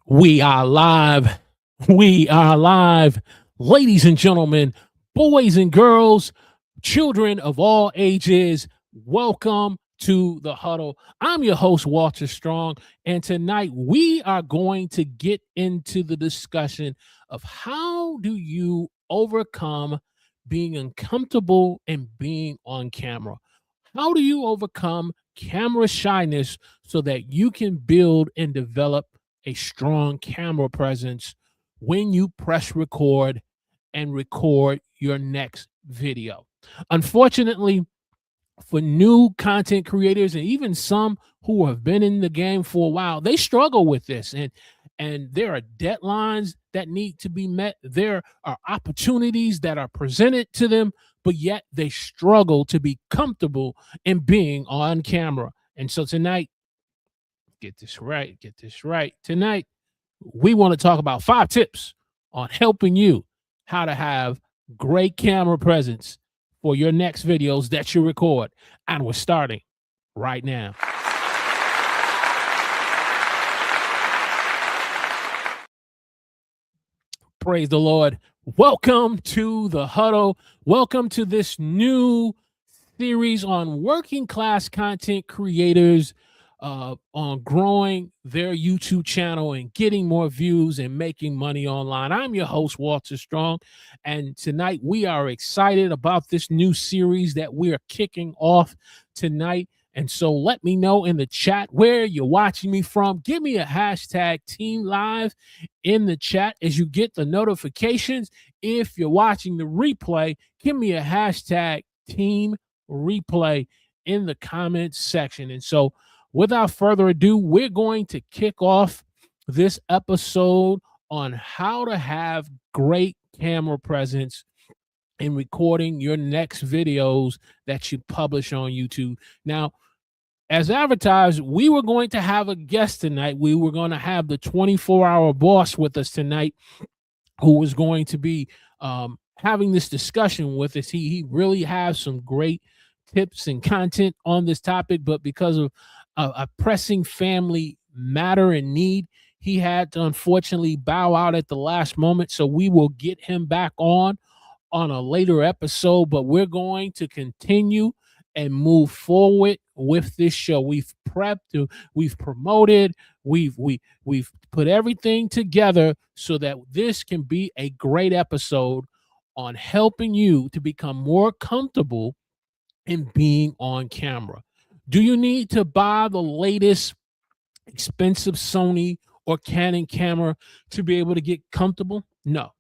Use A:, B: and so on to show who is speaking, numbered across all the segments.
A: We are live. We are live. Ladies and gentlemen, boys and girls, children of all ages, welcome to the huddle. I'm your host, Walter Strong, and tonight we are going to get into the discussion of how do you overcome being uncomfortable and being on camera? How do you overcome camera shyness so that you can build and develop a strong camera presence when you press record and record your next video? Unfortunately, for new content creators and even some who have been in the game for a while, they struggle with this, and there are deadlines that need to be met. There are opportunities that are presented to them, but yet they struggle to be comfortable in being on camera. And so tonight, get this right. Tonight, we want to talk about 5 tips on helping you how to have great camera presence for your next videos that you record. And we're starting right now. Praise the Lord. Welcome to the huddle. Welcome to this new series on working class content creators, on growing their YouTube channel and getting more views and making money online. I'm your host, Walter Strong, and tonight we are excited about this new series that we are kicking off tonight. And so let me know in the chat where you're watching me from. Give me a hashtag Team Live in the chat as you get the notifications. If you're watching the replay, give me a hashtag Team Replay in the comments section. And so without further ado, we're going to kick off this episode on how to have great camera presence in recording your next videos that you publish on YouTube. Now, as advertised, we were going to have a guest tonight. We were going to have the 24-hour boss with us tonight, who was going to be having this discussion with us. He really has some great tips and content on this topic, but because of a pressing family matter and need, he had to unfortunately bow out at the last moment. So we will get him back on a later episode, but we're going to continue and move forward with this show. We've prepped, we've promoted, we've put everything together so that this can be a great episode on helping you to become more comfortable in being on camera. Do you need to buy the latest expensive Sony or Canon camera to be able to get comfortable? No.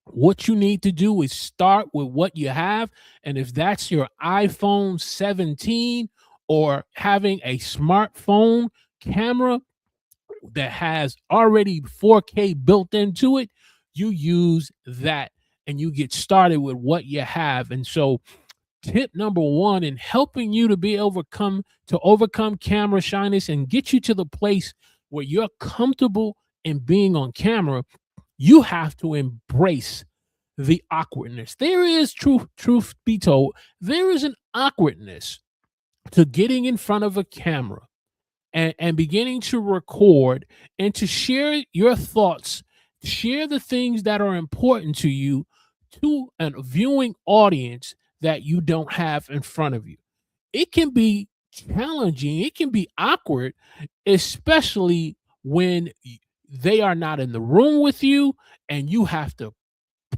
A: What you need to do is start with what you have. And if that's your iPhone 17 or having a smartphone camera that has already 4K built into it, you use that and you get started with what you have. And so tip number 1 in helping you to be overcome camera shyness and get you to the place where you're comfortable in being on camera, you have to embrace the awkwardness. There is truth be told, there is an awkwardness to getting in front of a camera and beginning to record and to share your thoughts, share the things that are important to you to a viewing audience that you don't have in front of you. It can be challenging, it can be awkward, especially when they are not in the room with you and you have to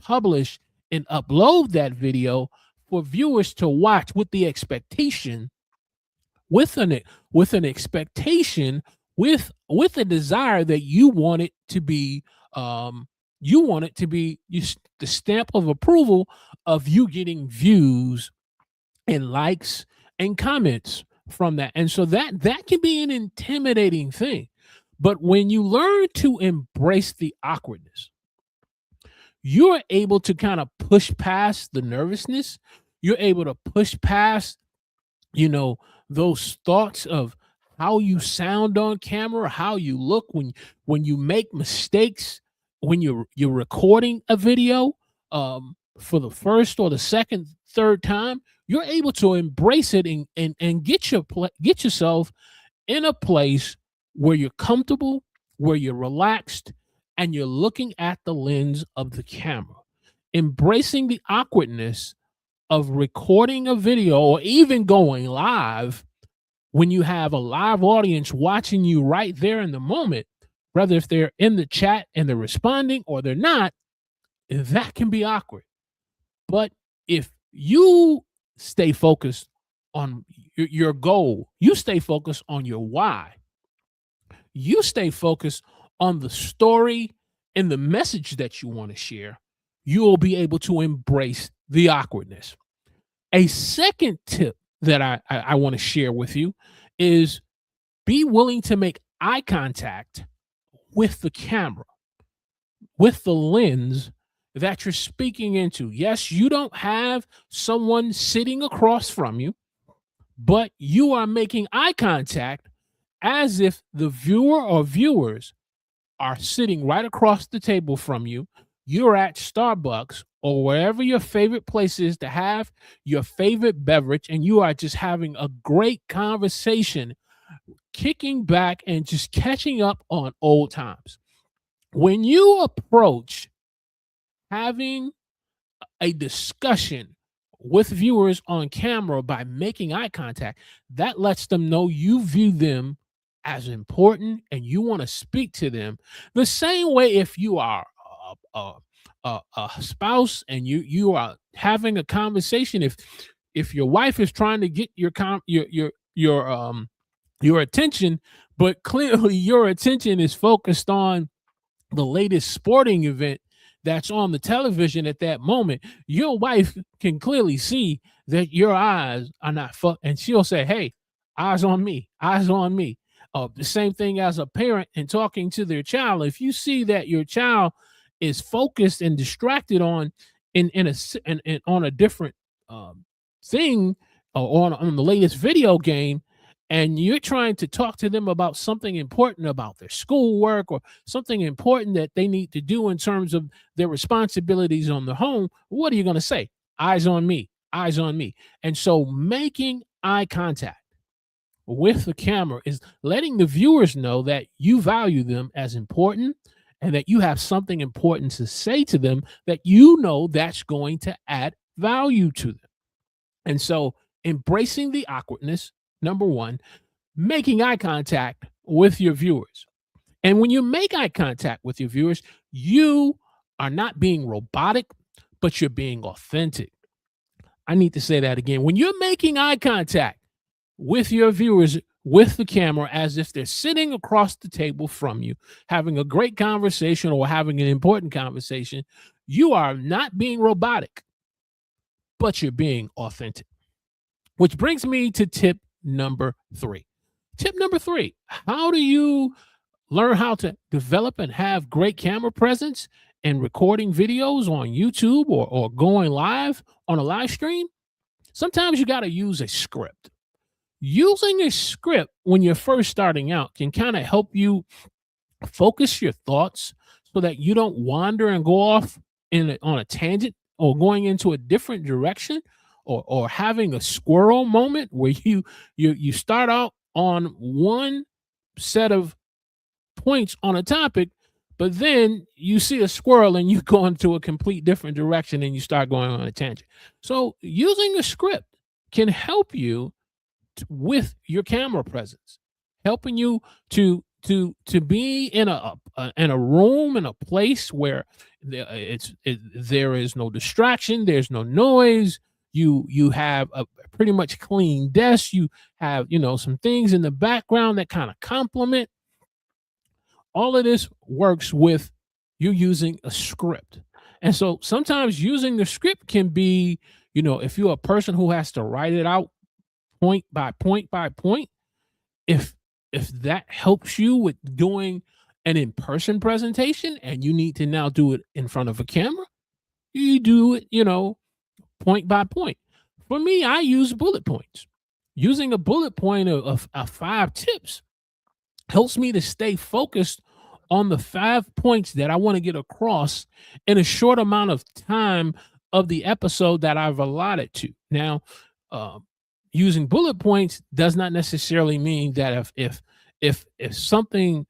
A: publish and upload that video for viewers to watch with the expectation, with an expectation, with a desire that you want it to be the stamp of approval of you getting views and likes and comments from that. And so that can be an intimidating thing. But when you learn to embrace the awkwardness, you're able to kind of push past the nervousness. You're able to push past, those thoughts of how you sound on camera, how you look when you make mistakes, when you're recording a video for the first or the second, third time. You're able to embrace it and get yourself in a place where you're comfortable, where you're relaxed and you're looking at the lens of the camera. Embracing the awkwardness of recording a video or even going live when you have a live audience watching you right there in the moment, whether if they're in the chat and they're responding or they're not, that can be awkward. But if you stay focused on your goal, you stay focused on your why, you stay focused on the story and the message that you want to share, you will be able to embrace the awkwardness. A second tip that I want to share with you is be willing to make eye contact with the camera, with the lens that you're speaking into. Yes, you don't have someone sitting across from you, but you are making eye contact as if the viewer or viewers are sitting right across the table from you. You're at Starbucks or wherever your favorite place is to have your favorite beverage, and you are just having a great conversation, kicking back and just catching up on old times. When you approach having a discussion with viewers on camera by making eye contact, that lets them know you view them as important and you want to speak to them the same way. If you are a spouse and you are having a conversation, if your wife is trying to get your attention, but clearly your attention is focused on the latest sporting event that's on the television at that moment, your wife can clearly see that your eyes are not and she'll say, "Hey, eyes on me, eyes on me." The same thing as a parent and talking to their child. If you see that your child is focused and distracted on on a different thing, or on the latest video game, and you're trying to talk to them about something important about their schoolwork or something important that they need to do in terms of their responsibilities on the home, what are you going to say? Eyes on me, eyes on me. And so making eye contact with the camera is letting the viewers know that you value them as important and that you have something important to say to them that you know that's going to add value to them. And so embracing the awkwardness, number one, making eye contact with your viewers. And when you make eye contact with your viewers, you are not being robotic, but you're being authentic. I need to say that again. When you're making eye contact with your viewers, with the camera, as if they're sitting across the table from you, having a great conversation or having an important conversation, you are not being robotic, but you're being authentic. Which brings me to tip number 3. Tip number 3, how do you learn how to develop and have great camera presence and recording videos on YouTube or going live on a live stream? Sometimes you got to use a script. Using a script when you're first starting out can kind of help you focus your thoughts so that you don't wander and go off on a tangent or going into a different direction, or having a squirrel moment where you start out on one set of points on a topic, but then you see a squirrel and you go into a complete different direction and you start going on a tangent. So using a script can help you with your camera presence, helping you to be in a room, in a place where there is no distraction, there's no noise. You have a pretty much clean desk. You have some things in the background that kind of complement. All of this works with you using a script. And so sometimes using the script can be, if you're a person who has to write it out point by point by point, if that helps you with doing an in-person presentation and you need to now do it in front of a camera, you do it, point by point. For me, I use bullet points. Using a bullet point of 5 tips helps me to stay focused on the 5 points that I want to get across in a short amount of time of the episode that I've allotted to. Now, using bullet points does not necessarily mean that if something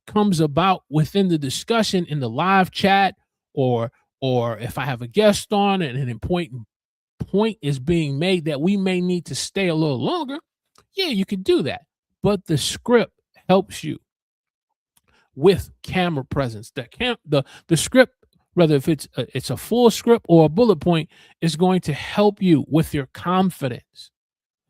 A: comes about within the discussion in the live chat, or if I have a guest on and an important point is being made that we may need to stay a little longer, yeah, you can do that. But the script helps you with camera presence. The script, whether if it's a full script or a bullet point, is going to help you with your confidence.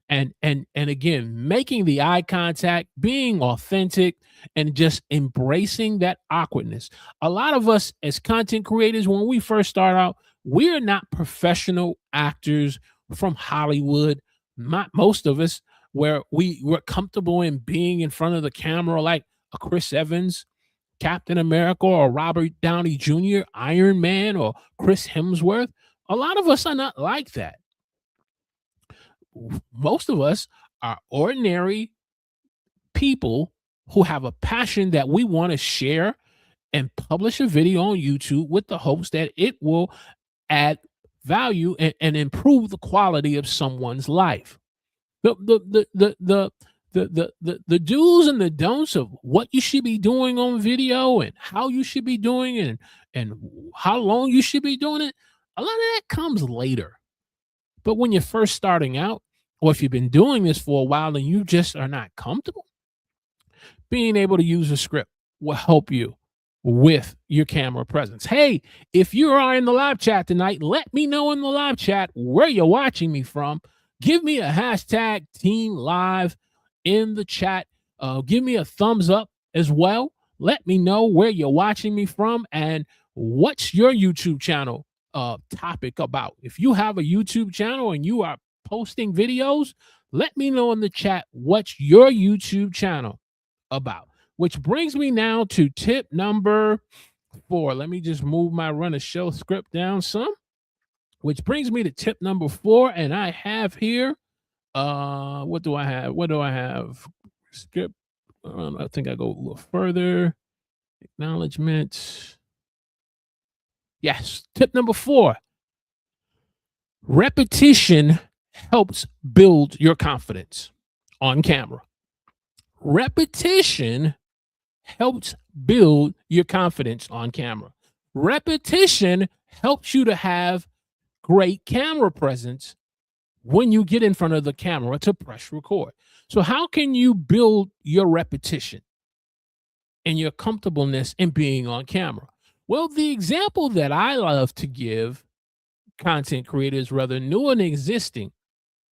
A: And again, making the eye contact, being authentic, and just embracing that awkwardness. A lot of us as content creators, when we first start out, we're not professional actors from Hollywood. Not most of us, where we're comfortable in being in front of the camera, like a Chris Evans, Captain America, or Robert Downey Jr., Iron Man, or Chris Hemsworth. A lot of us are not like that. Most of us are ordinary people who have a passion that we want to share and publish a video on YouTube with the hopes that it will add value and improve the quality of someone's life. The do's and the don'ts of what you should be doing on video and how you should be doing it, and how long you should be doing it, a lot of that comes later. But when you're first starting out, or if you've been doing this for a while and you just are not comfortable, being able to use a script will help you with your camera presence. Hey, if you are in the live chat tonight, let me know in the live chat where you're watching me from. Give me a hashtag Team Live in the chat. Give me a thumbs up as well. Let me know where you're watching me from and what's your YouTube channel topic about. If you have a YouTube channel and you are posting videos, let me know in the chat what's your YouTube channel about. Which brings me now to tip number 4. Let me just move my run of show script down some. Which brings me to tip number 4, and I have here, what do I have? What do I have? Script. I think I go a little further. Acknowledgement. Yes, tip number 4. Repetition helps build your confidence on camera. Repetition helps build your confidence on camera. Repetition helps you to have great camera presence when you get in front of the camera to press record. So how can you build your repetition and your comfortableness in being on camera? Well, the example that I love to give content creators, whether new and existing,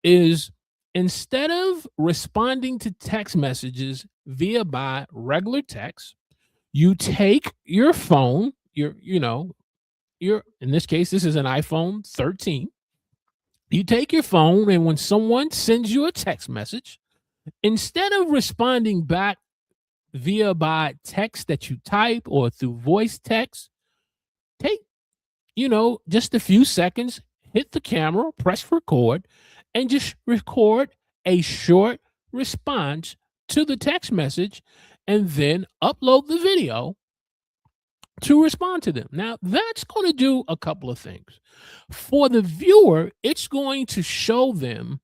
A: is instead of responding to text messages via by regular text, you take your phone, your in this case, this is an iPhone 13. You take your phone, and when someone sends you a text message, instead of responding back via by text that you type or through voice text, take, just a few seconds, hit the camera, press record, and just record a short response to the text message, and then upload the video to respond to them. Now, that's going to do a couple of things. For the viewer, it's going to show them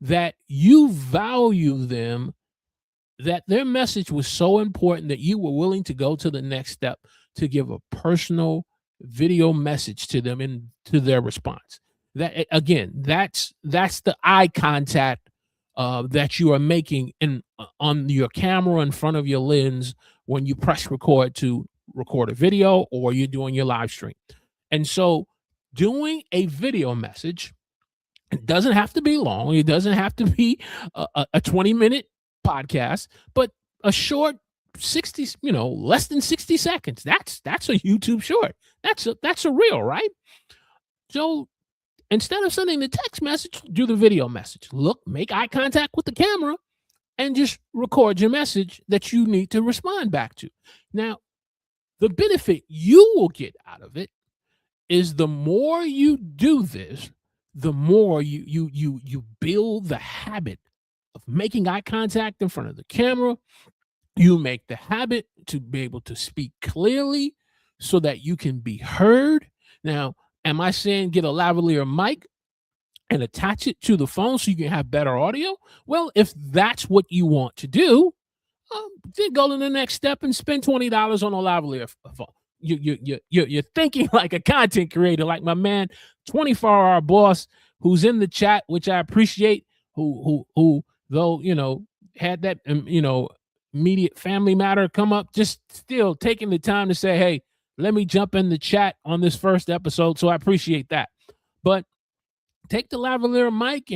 A: that you value them, that their message was so important that you were willing to go to the next step to give a personal video message to them and to their response. That, again, that's the eye contact that you are making on your camera in front of your lens when you press record to record a video or you're doing your live stream. And so doing a video message, it doesn't have to be long. It doesn't have to be a 20-minute podcast, but a short 60, less than 60 seconds. That's a YouTube short. That's a reel, right? So instead of sending the text message, do the video message. Look, make eye contact with the camera and just record your message that you need to respond back to. Now, the benefit you will get out of it is the more you do this, the more you build the habit of making eye contact in front of the camera. You make the habit to be able to speak clearly so that you can be heard. Now, am I saying get a lavalier mic and attach it to the phone so you can have better audio? Well, if that's what you want to do, Then go to the next step and spend $20 on a lavalier phone. You're thinking like a content creator, like my man, 24-hour boss, who's in the chat, which I appreciate. Who though had that immediate family matter come up, just still taking the time to say, hey, let me jump in the chat on this first episode. So I appreciate that. But take the lavalier mic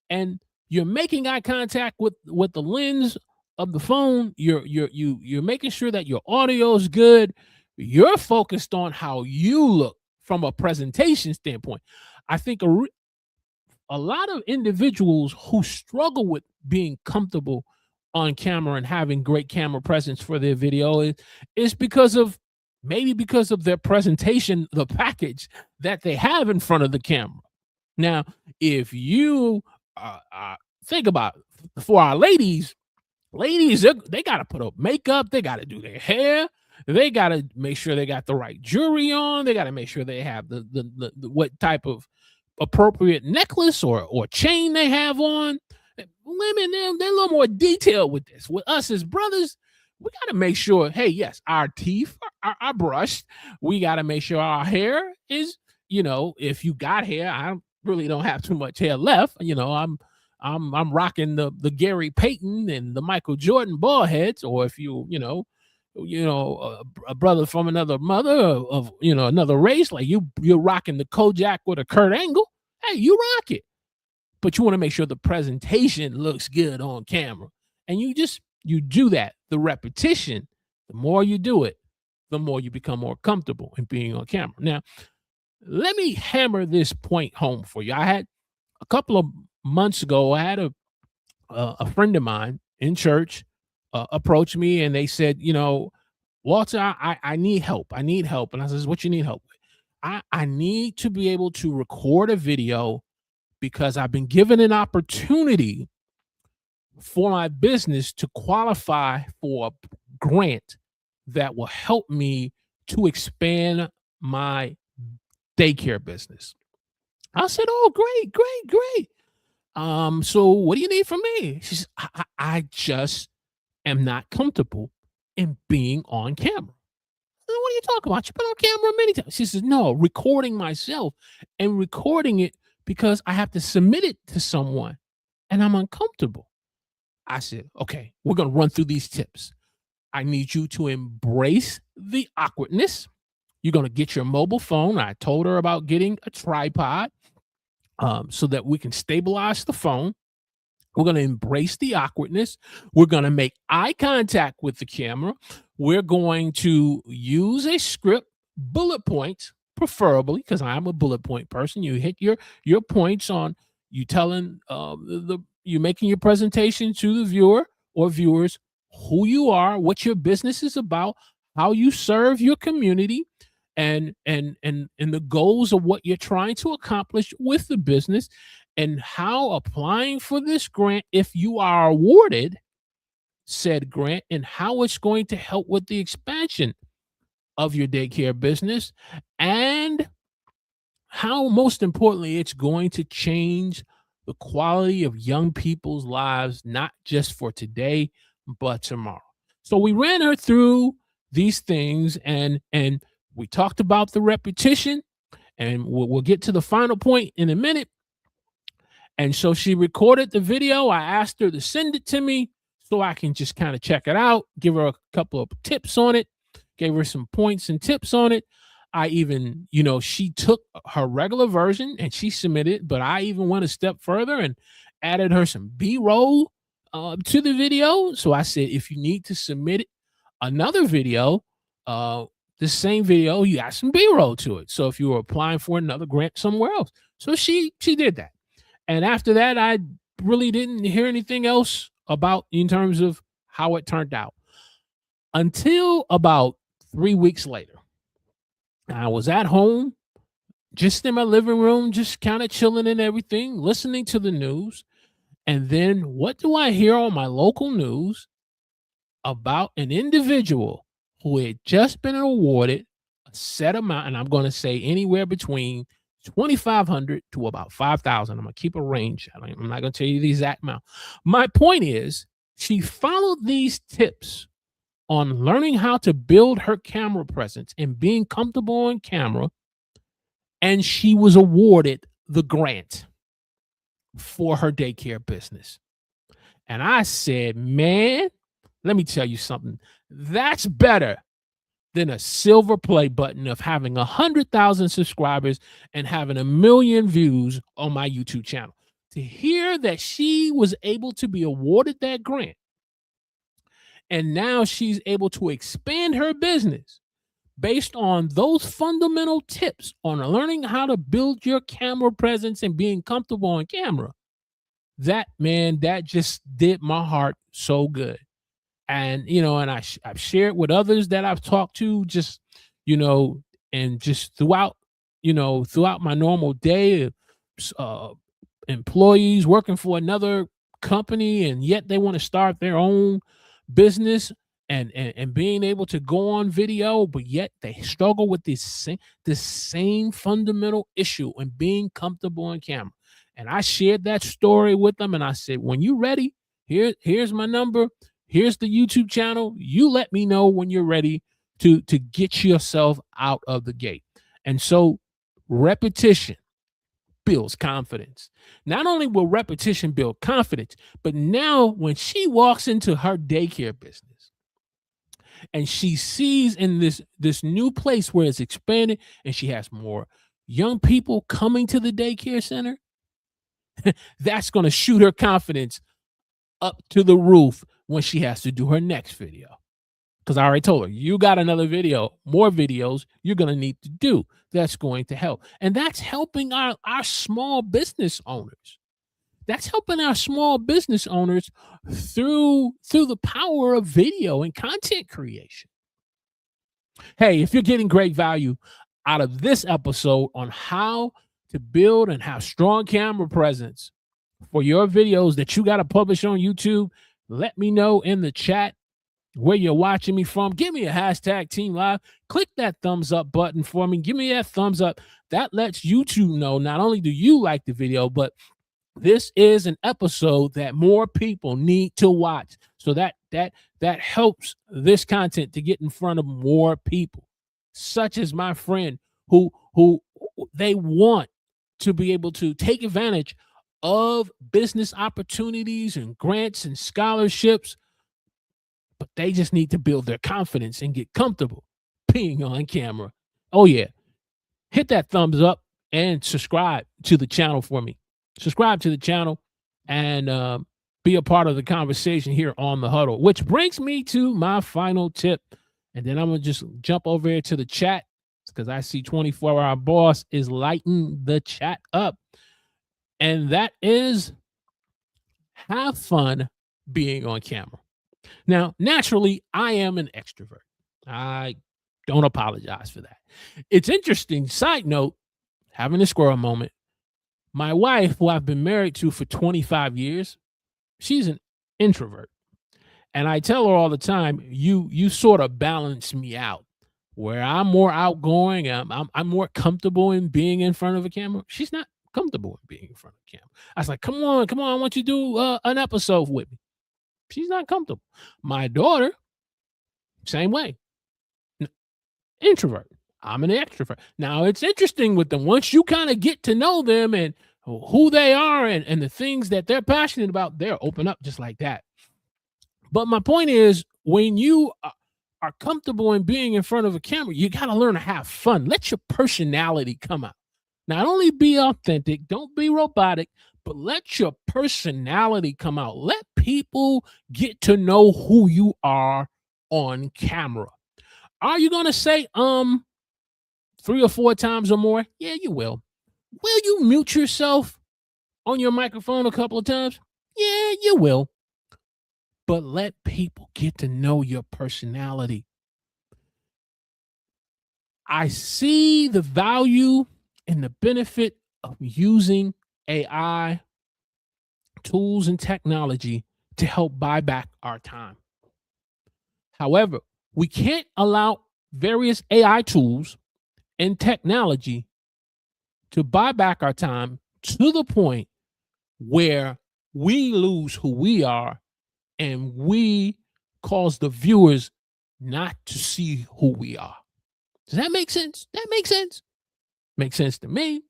A: and you're making eye contact with the lens of the phone. You're making sure that your audio is good. You're focused on how you look from a presentation standpoint. I think a lot of individuals who struggle with being comfortable on camera and having great camera presence for their video is because of their presentation, the package that they have in front of the camera. Now, if you think about for our ladies, they got to put up makeup, they got to do their hair, they got to make sure they got the right jewelry on, they got to make sure they have the what type of appropriate necklace or chain they have on. Women, they're a little more detailed with this. With us as brothers, we got to make sure, hey, yes, our teeth are brushed. We got to make sure our hair is, if you got hair, I really don't have too much hair left. I'm rocking the Gary Payton and the Michael Jordan ball heads, or if a brother from another mother of another race, like you're rocking the Kojak with a Kurt Angle. Hey, you rock it, but you want to make sure the presentation looks good on camera, and you do that. The repetition, the more you do it, the more you become more comfortable in being on camera. Now, let me hammer this point home for you. I had a couple of months ago, I had a friend of mine in church approach me, and they said, Walter, I need help. I need help. And I says, what you need help with? I need to be able to record a video because I've been given an opportunity for my business to qualify for a grant that will help me to expand my daycare business. I said, oh, great. So what do you need from me? She says, I just am not comfortable in being on camera. What are you talking about? You've been on camera many times. She says, no, recording myself and recording it because I have to submit it to someone and I'm uncomfortable. I said, okay, we're going to run through these tips. I need you to embrace the awkwardness. You're going to get your mobile phone. I told her about getting a tripod so that we can stabilize the phone. We're going to embrace the awkwardness. We're going to make eye contact with the camera. We're going to use a script, bullet points, preferably, because I'm a bullet point person. You hit your points on you telling you making your presentation to the viewer or viewers who you are, what your business is about, how you serve your community, and the goals of what you're trying to accomplish with the business, and how applying for this grant, if you are awarded said grant, and how it's going to help with the expansion of your daycare business, and how, most importantly, it's going to change the quality of young people's lives, not just for today, but tomorrow. So we ran her through these things, and we talked about the repetition, and we'll get to the final point in a minute. And so she recorded the video. I asked her to send it to me so I can just kind of check it out, give her a couple of tips on it, gave her some points and tips on it. I even, she took her regular version and she submitted, but I even went a step further and added her some B-roll to the video. So I said, if you need to submit another video, the same video, you got some B-roll to it. So if you were applying for another grant somewhere else. So she did that. And after that, I really didn't hear anything else about in terms of how it turned out until about 3 weeks later. I was at home, just in my living room, just kind of chilling and everything, listening to the news. And then what do I hear on my local news about an individual who had just been awarded a set amount, and I'm going to say anywhere between $2,500 to about $5,000. I'm going to keep a range. I'm not going to tell you the exact amount. My point is, She followed these tips on learning how to build her camera presence and being comfortable on camera, and she was awarded the grant for her daycare business. And I said, man, let me tell you something. That's better than a silver play button of having 100,000 subscribers and having 1 million views on my YouTube channel. To hear that she was able to be awarded that grant, and now she's able to expand her business based on those fundamental tips on learning how to build your camera presence and being comfortable on camera, that, man, that just did my heart so good. And and I've shared with others that I've talked to, just you know and just throughout my normal day, uh employees working for another company, and yet they want to start their own business, and being able to go on video, but yet they struggle with this same fundamental issue and being comfortable on camera. And I shared that story with them, and I said, when you're ready, here's my number, here's the YouTube channel. You let me know when you're ready to get yourself out of the gate. And so repetition builds confidence. Not only will repetition build confidence, but now when she walks into her daycare business and she sees in this new place where it's expanded, and she has more young people coming to the daycare center, that's going to shoot her confidence up to the roof when she has to do her next video. Because I already told her, you got another video, more videos you're going to need to do. That's going to help. And that's helping our small business owners. That's helping our small business owners through the power of video and content creation. Hey, if you're getting great value out of this episode on how to build and have strong camera presence for your videos that you got to publish on YouTube, let me know in the chat where you're watching me from. Give me a hashtag Team Live. Click that thumbs up button for me. Give me that thumbs up. That lets YouTube know not only do you like the video, but this is an episode that more people need to watch. So that helps this content to get in front of more people, such as my friend who they want to be able to take advantage of business opportunities and grants and scholarships, but they just need to build their confidence and get comfortable being on camera. Oh yeah, hit that thumbs up and subscribe to the channel for me. Subscribe to the channel and be a part of the conversation here on The Huddle, which brings me to my final tip. And then I'm going to just jump over here to the chat because I see 24-hour boss is lighting the chat up. And that is, have fun being on camera. Now, naturally, I am an extrovert. I don't apologize for that. It's interesting, side note, having a squirrel moment. My wife, who I've been married to for 25 years, she's an introvert. And I tell her all the time, you sort of balance me out, where I'm more outgoing, I'm more comfortable in being in front of a camera. She's not comfortable in being in front of a camera. I was like, come on, I want you to do an episode with me. She's not comfortable. My daughter, same way. Introvert. I'm an extrovert. Now, it's interesting with them. Once you kind of get to know them and who they are and the things that they're passionate about, they'll open up just like that. But my point is, when you are comfortable in being in front of a camera, you got to learn to have fun. Let your personality come out. Not only be authentic, don't be robotic, but let your personality come out. Let people get to know who you are on camera. Are you going to say 3 or 4 times or more? Yeah, you will. Will you mute yourself on your microphone a couple of times? Yeah, you will. But let people get to know your personality. I see the value and the benefit of using AI tools and technology to help buy back our time. However, we can't allow various AI tools and technology to buy back our time to the point where we lose who we are and we cause the viewers not to see who we are. Does that make sense? That makes sense. Makes sense to me.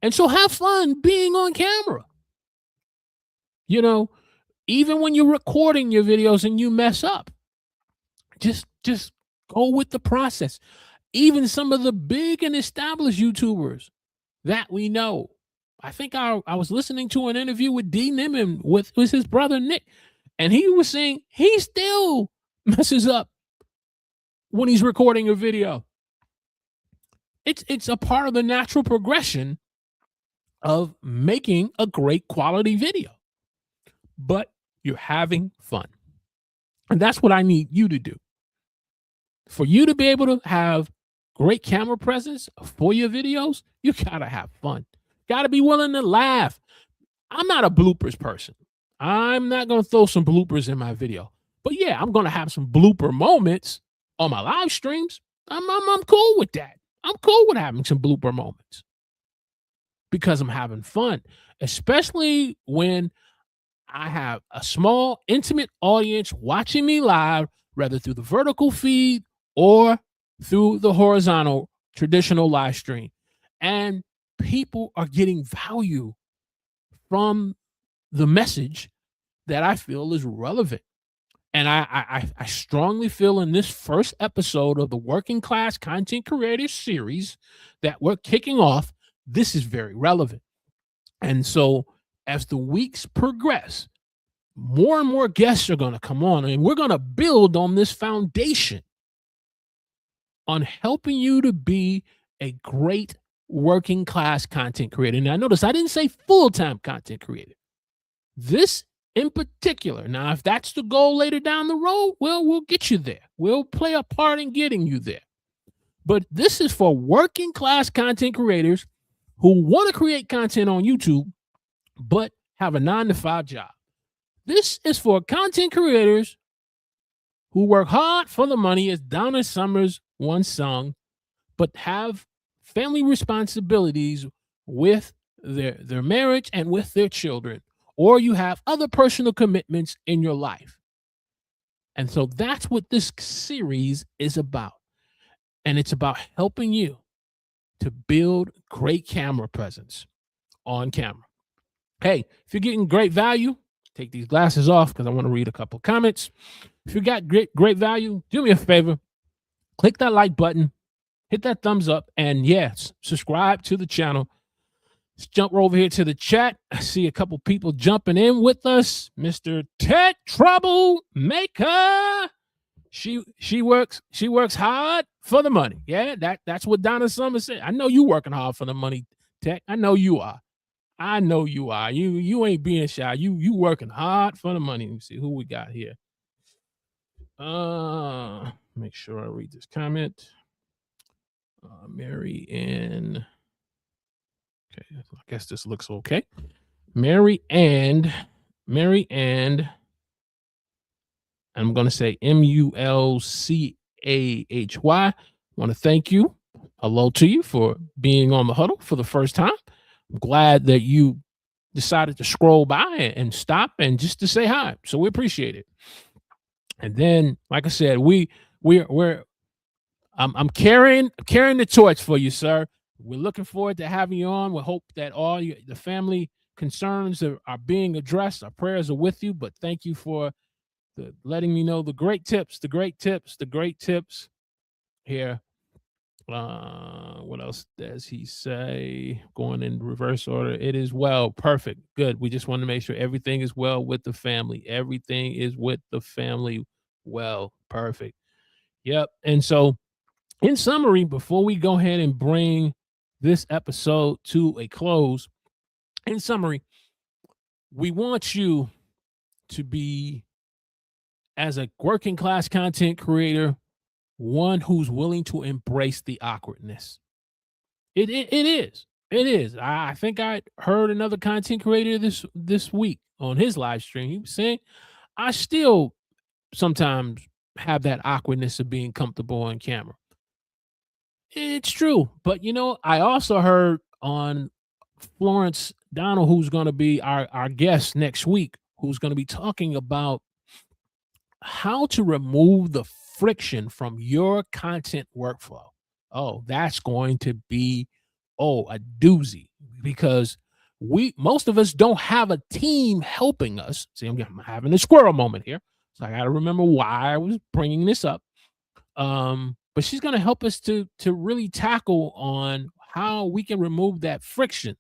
A: And so have fun being on camera. You know, even when you're recording your videos and you mess up, just go with the process. Even some of the big and established YouTubers that we know. I think I was listening to an interview with D Nimmin with his brother Nick, and he was saying he still messes up when he's recording a video. It's a part of the natural progression of making a great quality video. But you're having fun. And that's what I need you to do. For you to be able to have great camera presence for your videos, you gotta have fun. Gotta be willing to laugh. I'm not a bloopers person. I'm not gonna throw some bloopers in my video. But yeah, I'm gonna have some blooper moments on my live streams. I'm cool with that. I'm cool with having some blooper moments because I'm having fun, especially when I have a small, intimate audience watching me live, whether through the vertical feed or through the horizontal traditional live stream. And people are getting value from the message that I feel is relevant. And I strongly feel in this first episode of the Working Class Content Creator series that we're kicking off, this is very relevant. And so as the weeks progress, more and more guests are going to come on, and we're going to build on this foundation on helping you to be a great working class content creator. Now, notice I didn't say full-time content creator. This in particular. Now, if that's the goal later down the road, well, we'll get you there. We'll play a part in getting you there. But this is for working class content creators who want to create content on YouTube, but have a 9-to-5 job. This is for content creators who work hard for the money, as Donna Summers once sung, but have family responsibilities with their marriage and with their children, or you have other personal commitments in your life. And so that's what this series is about. And it's about helping you to build great camera presence on camera. Hey, if you're getting great value, take these glasses off because I want to read a couple comments. If you got great value, do me a favor. Click that like button, hit that thumbs up, and yes, subscribe to the channel. Let's jump over here to the chat. I see a couple people jumping in with us. Mr. Ted Troublemaker. She works hard for the money. Yeah, that's what Donna Summers said. I know you working hard for the money, Tech. I know you are. I know you are. You ain't being shy. You working hard for the money. Let me see who we got here. Make sure I read this comment. Mary Ann. Okay, I guess this looks okay. Mary Ann. I'm going to say Mulchahy. Want to thank you. Hello to you for being on the huddle for the first time. I'm glad that you decided to scroll by and stop and just to say hi. So we appreciate it. And then, like I said, I'm carrying the torch for you, sir. We're looking forward to having you on. We hope that all the family concerns are being addressed. Our prayers are with you, but thank you for letting me know the great tips here. What else does he say? Going in reverse order. It is well. Perfect. Good. We just want to make sure everything is well with the family. Everything is with the family well. Perfect. Yep. And so, in summary, before we go ahead and bring this episode to a close, in summary, we want you to be, as a working class content creator, one who's willing to embrace the awkwardness. It is. I think I heard another content creator this week on his live stream. He was saying, I still sometimes have that awkwardness of being comfortable on camera. It's true. But, I also heard on Florence Donald, who's going to be our guest next week, who's going to be talking about how to remove the friction from your content workflow. Oh, that's going to be a doozy, because most of us don't have a team helping us. See, I'm having a squirrel moment here, so I got to remember why I was bringing this up. But she's going to help us to really tackle on how we can remove that friction.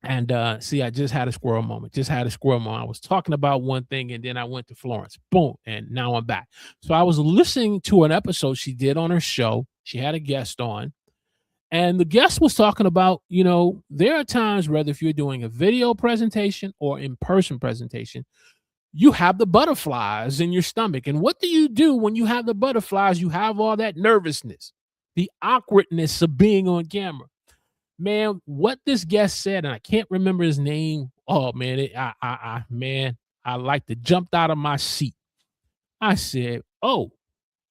A: And see, I just had a squirrel moment. I was talking about one thing and then I went to Florence. Boom. And now I'm back. So I was listening to an episode she did on her show. She had a guest on, and the guest was talking about, there are times, whether if you're doing a video presentation or in-person presentation, you have the butterflies in your stomach. And what do you do when you have the butterflies? You have all that nervousness, the awkwardness of being on camera. Man, what this guest said, and I can't remember his name. Oh man, I like to jumped out of my seat. I said, "Oh,"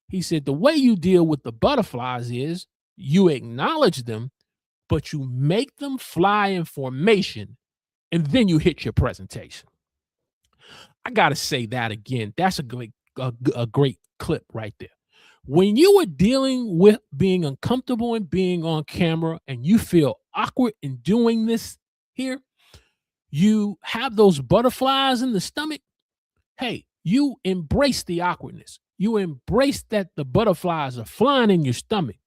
A: he said, "the way you deal with the butterflies is you acknowledge them, but you make them fly in formation, and then you hit your presentation." I gotta say that again. That's a great clip right there. When you are dealing with being uncomfortable and being on camera and you feel awkward in doing this here, you have those butterflies in the stomach. Hey, you embrace the awkwardness. You embrace that the butterflies are flying in your stomach.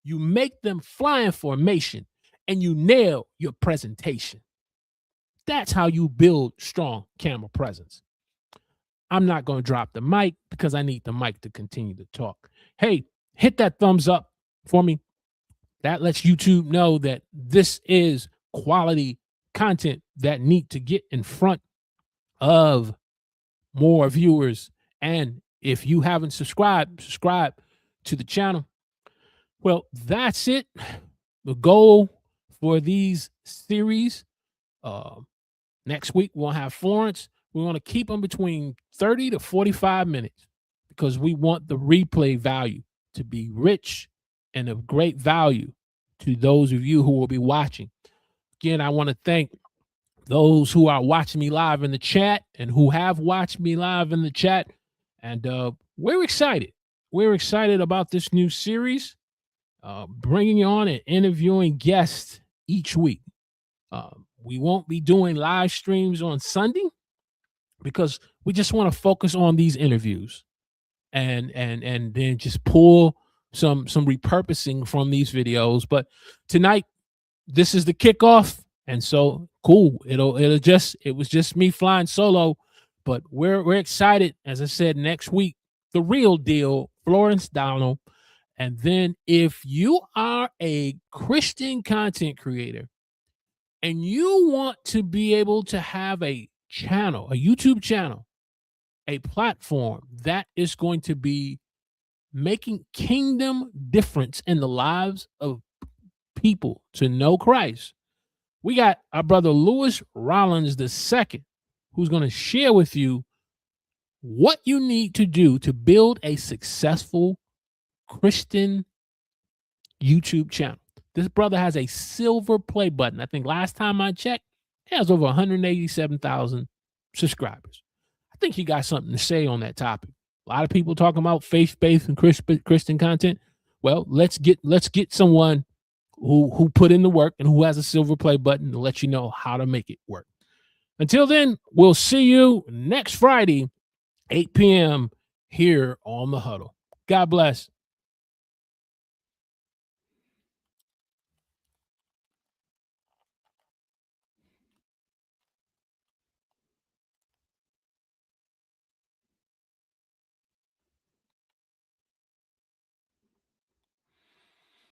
A: You make them fly in formation and you nail your presentation. That's how you build strong camera presence. I'm not going to drop the mic because I need the mic to continue to talk. Hey, hit that thumbs up for me. That lets YouTube know that this is quality content that need to get in front of more viewers. And if you haven't subscribed, subscribe to the channel. Well, that's it. The goal for these series, next week we'll have Florence. We want to keep them between 30 to 45 minutes because we want the replay value to be rich and of great value to those of you who will be watching. Again, I want to thank those who are watching me live in the chat and who have watched me live in the chat. And we're excited. We're excited about this new series, bringing on and interviewing guests each week. We won't be doing live streams on Sunday because we just want to focus on these interviews and then just pull some repurposing from these videos. But tonight, this is the kickoff, and so cool. It was just me flying solo, but we're excited. As I said, next week, the real deal, Florence Donald. And then if you are a Christian content creator and you want to be able to have a channel, a YouTube channel, a platform that is going to be making kingdom difference in the lives of people to know Christ, we got our brother Lewis Rollins II, who's going to share with you what you need to do to build a successful Christian YouTube channel. This brother has a silver play button. I think last time I checked, he has over 187,000 subscribers. I think he got something to say on that topic. A lot of people talking about faith-based and Christian content. Well, let's get someone who put in the work and who has a silver play button to let you know how to make it work. Until then, we'll see you next Friday, 8 p.m. here on The Huddle. God bless.